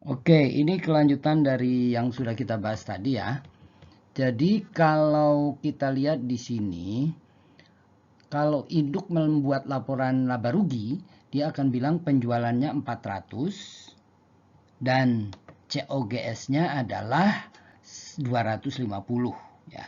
Oke, ini kelanjutan dari yang sudah kita bahas tadi ya. Jadi kalau kita lihat di sini, kalau induk membuat laporan laba rugi, dia akan bilang penjualannya 400 dan COGS-nya adalah 250 ya.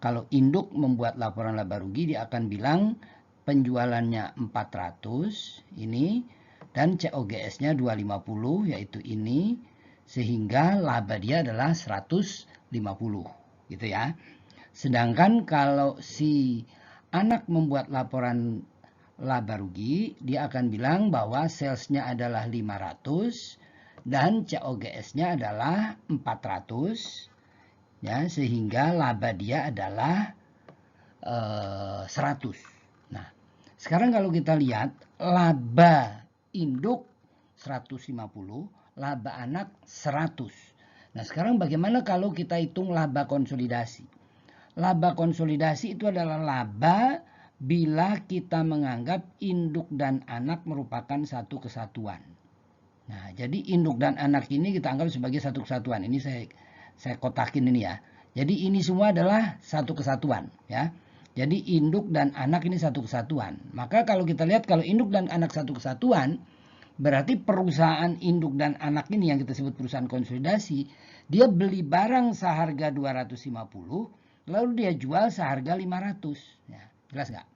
Kalau induk membuat laporan laba rugi, dia akan bilang penjualannya 400 ini dan COGS-nya 250 yaitu ini, sehingga laba dia adalah 150 gitu ya. Sedangkan kalau si anak membuat laporan laba rugi, dia akan bilang bahwa salesnya adalah 500 dan COGS-nya adalah 400 ya, sehingga laba dia adalah 100. Nah, sekarang kalau kita lihat laba induk 150, laba anak 100. Nah, sekarang bagaimana kalau kita hitung laba konsolidasi? Laba konsolidasi itu adalah laba bila kita menganggap induk dan anak merupakan satu kesatuan. Nah, jadi induk dan anak ini kita anggap sebagai satu kesatuan. Ini saya kotakin ini ya. Jadi ini semua adalah satu kesatuan ya. Jadi induk dan anak ini satu kesatuan. Maka kalau kita lihat kalau induk dan anak satu kesatuan, berarti perusahaan induk dan anak ini yang kita sebut perusahaan konsolidasi, dia beli barang seharga 250, lalu dia jual seharga 500. Ya, jelas nggak?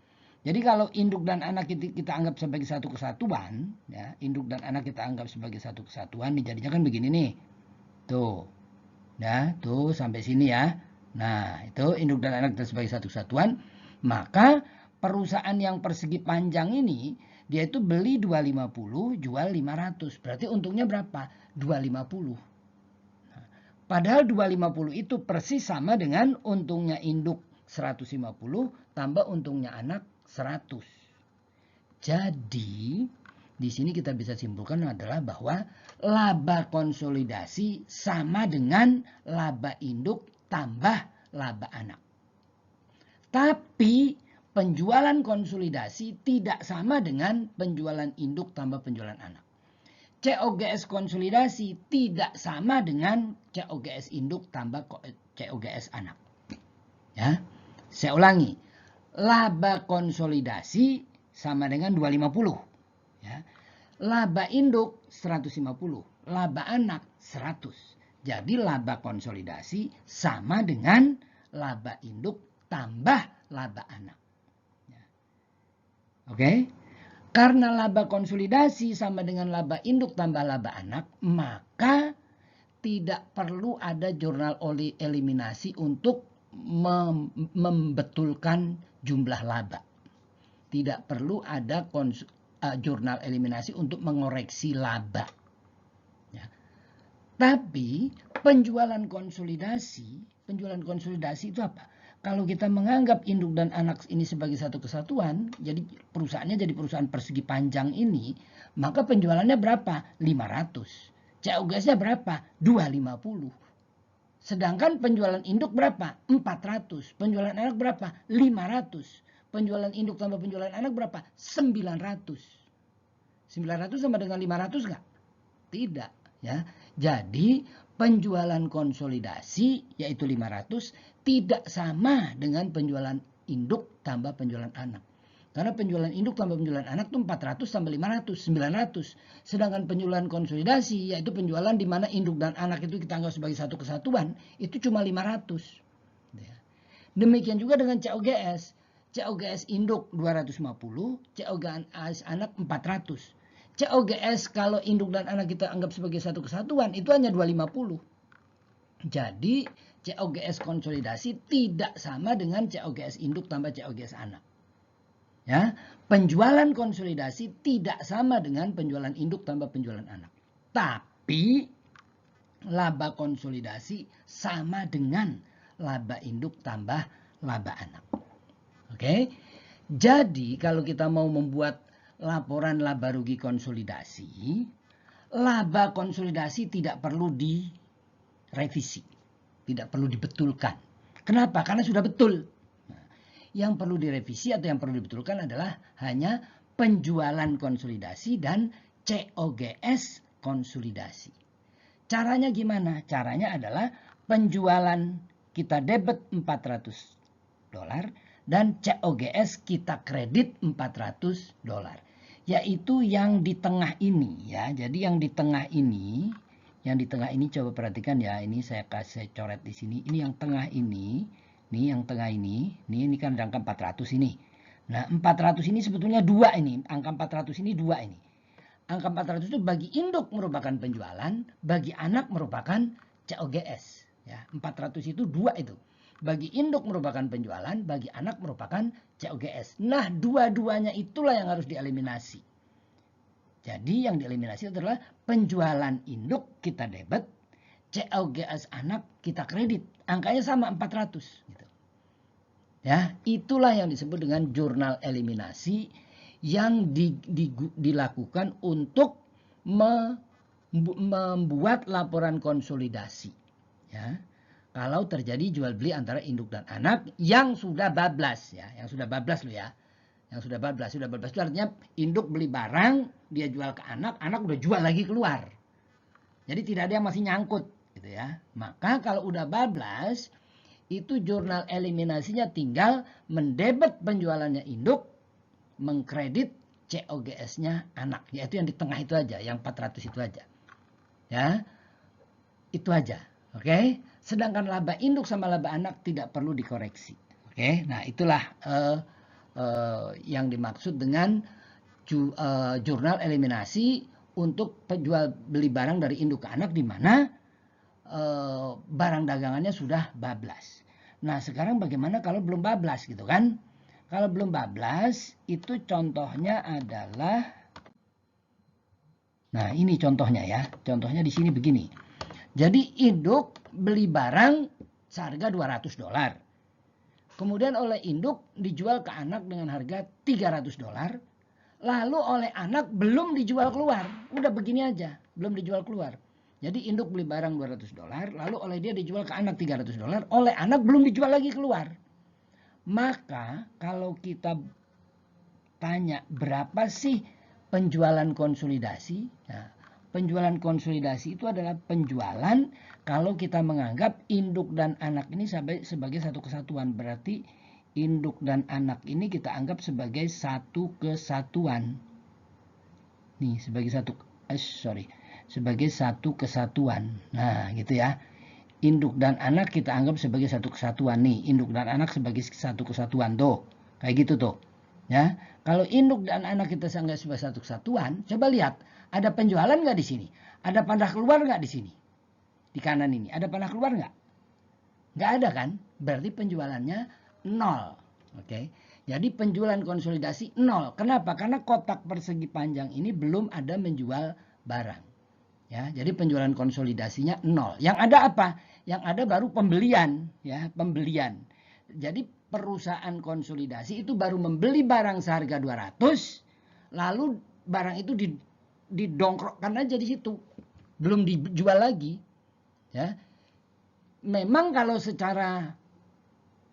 Jadi kalau induk dan anak kita anggap sebagai satu kesatuan, ya, induk dan anak kita anggap sebagai satu kesatuan, jadinya kan begini nih. Tuh. Ya, tuh sampai sini ya. Nah, itu induk dan anak kita sebagai satu kesatuan, maka perusahaan yang persegi panjang ini dia itu beli 250, jual 500. Berarti untungnya berapa? 250. Nah, padahal 250 itu persis sama dengan untungnya induk 150 tambah untungnya anak 100. Jadi, di sini kita bisa simpulkan adalah bahwa laba konsolidasi sama dengan laba induk tambah laba anak. Tapi penjualan konsolidasi tidak sama dengan penjualan induk tambah penjualan anak. COGS konsolidasi tidak sama dengan COGS induk tambah COGS anak. Ya, saya ulangi. Laba konsolidasi sama dengan 250. Ya. Laba induk 150, laba anak 100. Jadi laba konsolidasi sama dengan laba induk tambah laba anak. Ya. Oke? Karena laba konsolidasi sama dengan laba induk tambah laba anak, maka tidak perlu ada jurnal eliminasi untuk membetulkan jumlah laba. Tidak perlu ada jurnal eliminasi untuk mengoreksi laba. Ya. Tapi penjualan konsolidasi itu apa? Kalau kita menganggap induk dan anak ini sebagai satu kesatuan, jadi perusahaannya jadi perusahaan persegi panjang ini, maka penjualannya berapa? 500. COGS-nya berapa? 250. Sedangkan penjualan induk berapa? 400. Penjualan anak berapa? 500. Penjualan induk tambah penjualan anak berapa? 900. 900 sama dengan 500 nggak? Tidak. Ya. Jadi penjualan konsolidasi yaitu 500 tidak sama dengan penjualan induk tambah penjualan anak. Karena penjualan induk tambah penjualan anak itu 400 tambah 500, 900. Sedangkan penjualan konsolidasi, yaitu penjualan di mana induk dan anak itu kita anggap sebagai satu kesatuan, itu cuma 500. Demikian juga dengan COGS. COGS induk 250, COGS anak 400. COGS kalau induk dan anak kita anggap sebagai satu kesatuan, itu hanya 250. Jadi COGS konsolidasi tidak sama dengan COGS induk tambah COGS anak. Ya, penjualan konsolidasi tidak sama dengan penjualan induk tambah penjualan anak. Tapi laba konsolidasi sama dengan laba induk tambah laba anak. Oke. Jadi kalau kita mau membuat laporan laba rugi konsolidasi, laba konsolidasi tidak perlu direvisi, tidak perlu dibetulkan. Kenapa? Karena sudah betul. Yang perlu direvisi atau yang perlu dibetulkan adalah hanya penjualan konsolidasi dan COGS konsolidasi. Caranya gimana? Caranya adalah penjualan kita debit $400 dan COGS kita kredit $400. Yaitu yang di tengah ini ya. Jadi yang di tengah ini coba perhatikan ya. Ini saya kasih coret di sini. Ini yang tengah ini. Nih yang tengah ini. Ini kan angka 400 ini. Nah, 400 ini sebetulnya 2 ini. Angka 400 ini 2 ini. Angka 400 itu bagi induk merupakan penjualan, bagi anak merupakan COGS. Ya, 400 itu 2 itu. Bagi induk merupakan penjualan, bagi anak merupakan COGS. Nah, dua-duanya itulah yang harus dieliminasi. Jadi yang dieliminasi adalah penjualan induk kita debit, COGS anak kita kredit. Angkanya sama 400. Gitu. Ya, itulah yang disebut dengan jurnal eliminasi yang dilakukan untuk membuat laporan konsolidasi. Ya. Kalau terjadi jual beli antara induk dan anak yang sudah bablas ya, yang sudah bablas loh ya. Yang sudah bablas itu artinya induk beli barang, dia jual ke anak, anak udah jual lagi keluar. Jadi tidak ada yang masih nyangkut gitu ya. Maka kalau udah bablas, itu jurnal eliminasinya tinggal mendebet penjualannya induk, mengkredit COGS-nya anak. Yaitu yang di tengah itu aja, yang 400 itu aja. Ya. Itu aja. Oke. Sedangkan laba induk sama laba anak tidak perlu dikoreksi. Oke. Nah, itulah yang dimaksud dengan jurnal eliminasi untuk penjual beli barang dari induk ke anak di mana barang dagangannya sudah bablas. Nah, sekarang bagaimana kalau belum bablas gitu kan? Kalau belum bablas, itu contohnya adalah, nah ini contohnya ya. Contohnya di sini begini. Jadi induk beli barang seharga $200. Kemudian oleh induk dijual ke anak dengan harga $300. Lalu oleh anak belum dijual keluar. Udah begini aja, belum dijual keluar. Jadi induk beli barang $200, lalu oleh dia dijual ke anak $300, oleh anak belum dijual lagi keluar. Maka kalau kita tanya berapa sih penjualan konsolidasi? Nah, penjualan konsolidasi itu adalah penjualan kalau kita menganggap induk dan anak ini sebagai satu kesatuan. Berarti induk dan anak ini kita anggap sebagai satu kesatuan. Nih, sebagai satu kesatuan. Nah, gitu ya. Induk dan anak kita anggap sebagai satu kesatuan nih. Induk dan anak sebagai satu kesatuan tuh. Kayak gitu tuh. Ya. Kalau induk dan anak kita anggap sebagai satu kesatuan, coba lihat, ada penjualan nggak di sini? Ada panah keluar nggak di sini? Di kanan ini, ada panah keluar nggak? Nggak ada kan? Berarti penjualannya 0. Oke. Jadi penjualan konsolidasi 0. Kenapa? Karena kotak persegi panjang ini belum ada menjual barang. Ya, jadi penjualan konsolidasinya 0. Yang ada apa? Yang ada baru pembelian, ya, pembelian. Jadi perusahaan konsolidasi itu baru membeli barang seharga 200, lalu barang itu didongkrokkan aja di situ. Belum dijual lagi. Ya. Memang kalau secara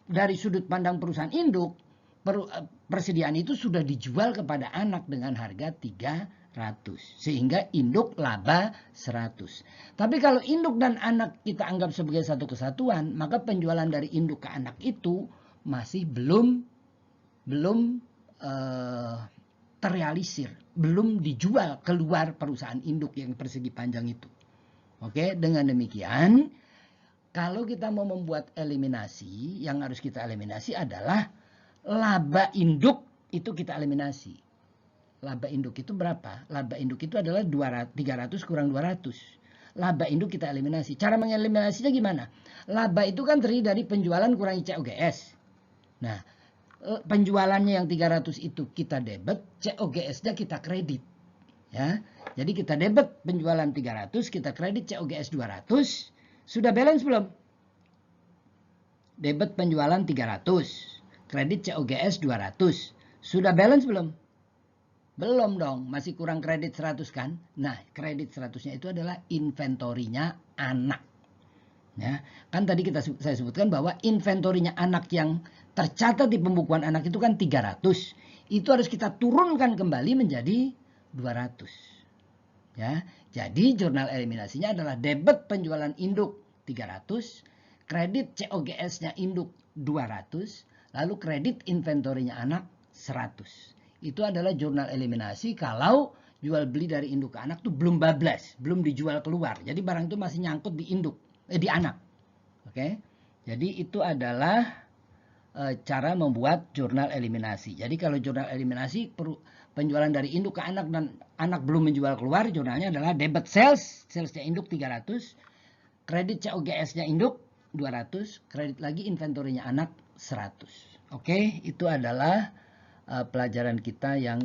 dari sudut pandang perusahaan induk, persediaan itu sudah dijual kepada anak dengan harga 300. Sehingga induk laba 100. Tapi kalau induk dan anak kita anggap sebagai satu kesatuan, maka penjualan dari induk ke anak itu masih belum terrealisir. Belum dijual keluar perusahaan induk yang persegi panjang itu. Oke, dengan demikian, kalau kita mau membuat eliminasi, yang harus kita eliminasi adalah laba induk itu kita eliminasi. Laba induk itu berapa? Laba induk itu adalah 300 kurang 200. Laba induk kita eliminasi. Cara mengeliminasinya gimana? Laba itu kan terdiri dari penjualan kurangi COGS. Nah, penjualannya yang 300 itu kita debit, COGS-nya kita kredit. Ya. Jadi kita debit penjualan 300, kita kredit COGS 200. Sudah balance belum? Debit penjualan 300, kredit COGS 200. Sudah balance belum? Belum dong, masih kurang kredit 100 kan? Nah, kredit 100-nya itu adalah inventorinya anak. Ya, kan tadi saya sebutkan bahwa inventorinya anak yang tercatat di pembukuan anak itu kan 300. Itu harus kita turunkan kembali menjadi 200. Ya, jadi jurnal eliminasinya adalah debit penjualan induk 300, kredit COGS-nya induk 200, lalu kredit inventorinya anak 100. Itu adalah jurnal eliminasi kalau jual beli dari induk ke anak tuh belum bablas, belum dijual keluar. Jadi barang itu masih nyangkut di induk, di anak. Oke. Jadi itu adalah cara membuat jurnal eliminasi. Jadi kalau jurnal eliminasi penjualan dari induk ke anak dan anak belum menjual keluar, jurnalnya adalah debit sales, salesnya induk 300, kredit COGS-nya induk 200, kredit lagi inventorinya anak 100. Oke, itu adalah pelajaran kita yang